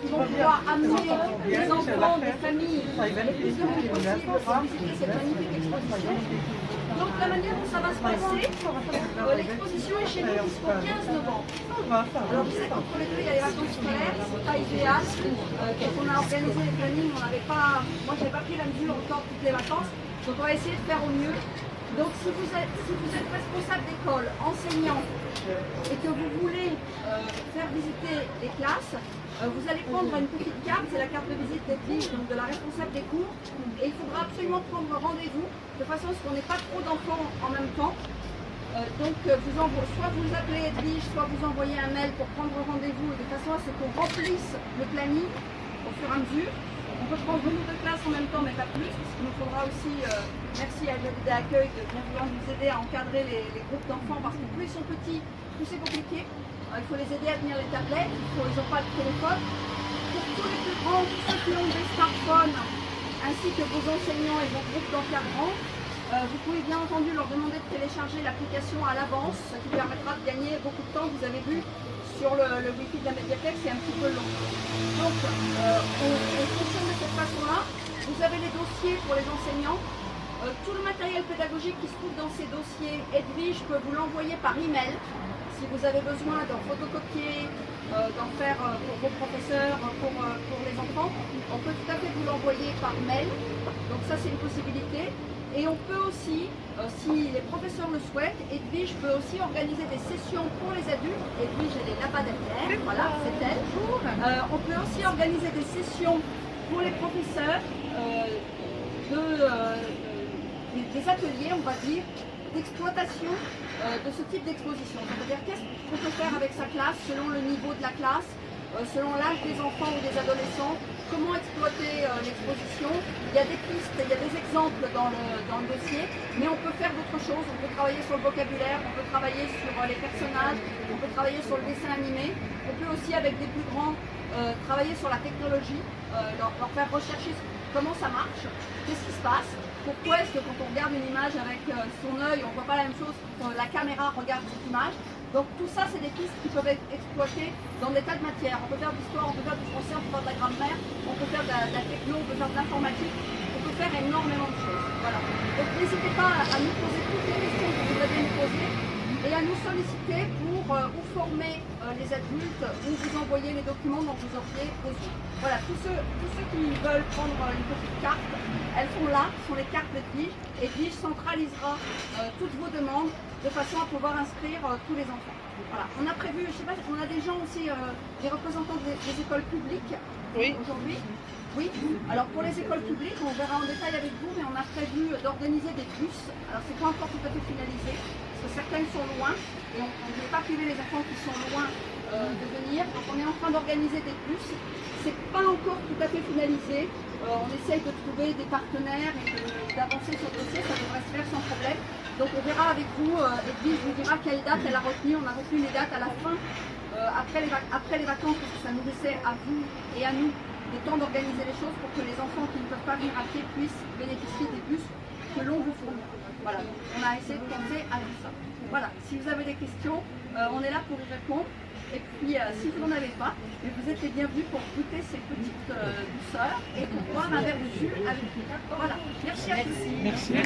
qui vont pouvoir amener les enfants des familles le plus de monde possible pour visiter cette magnifique exposition. Donc la manière dont ça va se passer, l'exposition est chez nous jusqu'au 15 novembre. Alors je sais qu'entre les deux il y a les vacances scolaires, c'est pas idéal. Quand on a organisé les plannings, on n'avait pas, moi je n'ai pas pris la mesure encore toutes les vacances, donc on va essayer de faire au mieux. Donc si vous êtes responsable d'école, enseignant, et que vous voulez faire visiter les classes, vous allez prendre une petite carte, c'est la carte de visite d'Edwige, donc de la responsable des cours, et il faudra absolument prendre rendez-vous, de façon à ce qu'on n'ait pas trop d'enfants en même temps. Donc soit vous appelez Edwige, soit vous envoyez un mail pour prendre rendez-vous, de façon à ce qu'on remplisse le planning au fur et à mesure. On peut prendre beaucoup de classes en même temps, mais pas plus, parce qu'il nous faudra aussi, merci à l'aide d'accueil de bien vouloir nous aider à encadrer les groupes d'enfants, parce que plus ils sont petits, plus c'est compliqué. Il faut les aider à tenir les tablettes, ils n'ont pas de téléphone. Pour tous les plus grands, tous ceux qui ont des smartphones, ainsi que vos enseignants et vos groupes d'encadrants, vous pouvez bien entendu leur demander de télécharger l'application à l'avance, ce qui permettra de gagner beaucoup de temps. Vous avez vu, sur le Wi-Fi de la médiathèque, c'est un petit peu long. Donc, on fonctionne de cette façon-là. Vous avez les dossiers pour les enseignants. Tout le matériel pédagogique qui se trouve dans ces dossiers, Edwige peut vous l'envoyer par email. Si vous avez besoin d'en photocopier, d'en faire pour vos professeurs, pour les enfants, on peut tout à fait vous l'envoyer par mail. Donc ça, c'est une possibilité. Et on peut aussi, si les professeurs le souhaitent, Edwige peut aussi organiser des sessions pour les adultes. Edwige, elle est là-bas derrière, voilà, c'est elle. On peut aussi organiser des sessions pour les professeurs, des ateliers, on va dire, d'exploitation de ce type d'exposition. C'est-à-dire qu'est-ce qu'on peut faire avec sa classe selon le niveau de la classe, selon l'âge des enfants ou des adolescents, comment exploiter l'exposition. Il y a des pistes, il y a des exemples dans le dossier, mais on peut faire d'autres choses. On peut travailler sur le vocabulaire, on peut travailler sur les personnages, on peut travailler sur le dessin animé. On peut aussi, avec des plus grands, travailler sur la technologie, leur faire rechercher comment ça marche, qu'est-ce qui se passe. Pourquoi est-ce que quand on regarde une image avec son œil, on ne voit pas la même chose quand la caméra regarde cette image? Donc tout ça, c'est des pistes qui peuvent être exploitées dans des tas de matières. On peut faire de l'histoire, on peut faire du français, on peut faire de la grammaire, on peut faire de la techno, on peut faire de l'informatique, on peut faire énormément de choses. Voilà. Donc n'hésitez pas à nous poser toutes les questions que vous voudriez nous poser et à nous solliciter pour ou former les adultes ou vous envoyer les documents dont vous auriez besoin. Voilà, tous ceux qui veulent prendre une petite carte, elles sont là, ce sont les cartes d'Edwige. Edwige centralisera toutes vos demandes de façon à pouvoir inscrire tous les enfants. Voilà. On a prévu, je sais pas, on a des gens aussi, des représentants des écoles publiques aujourd'hui. Oui, alors pour les écoles publiques, on verra en détail avec vous, mais on a prévu d'organiser des bus. Alors c'est pas encore tout à fait finalisé, parce que certaines sont loin, et on ne veut pas priver les enfants qui sont loin de venir. Donc on est en train d'organiser des bus. C'est pas encore tout à fait finalisé. On essaye de trouver des partenaires et d'avancer sur le dossier, ça devrait se faire sans problème. Donc on verra avec vous, Edwige vous dira quelle date elle a retenu. On a retenu les dates à la fin, après les vacances, parce que ça nous laissait à vous et à nous le temps d'organiser les choses pour que les enfants qui ne peuvent pas venir à pied puissent bénéficier des bus que l'on vous fournit. Voilà, on a essayé de penser à tout ça. Voilà, si vous avez des questions, on est là pour y répondre. Et puis, si vous n'en avez pas, vous êtes les bienvenus pour goûter ces petites douceurs et pour boire un verre de jus avec nous. Voilà, merci à tous. Merci.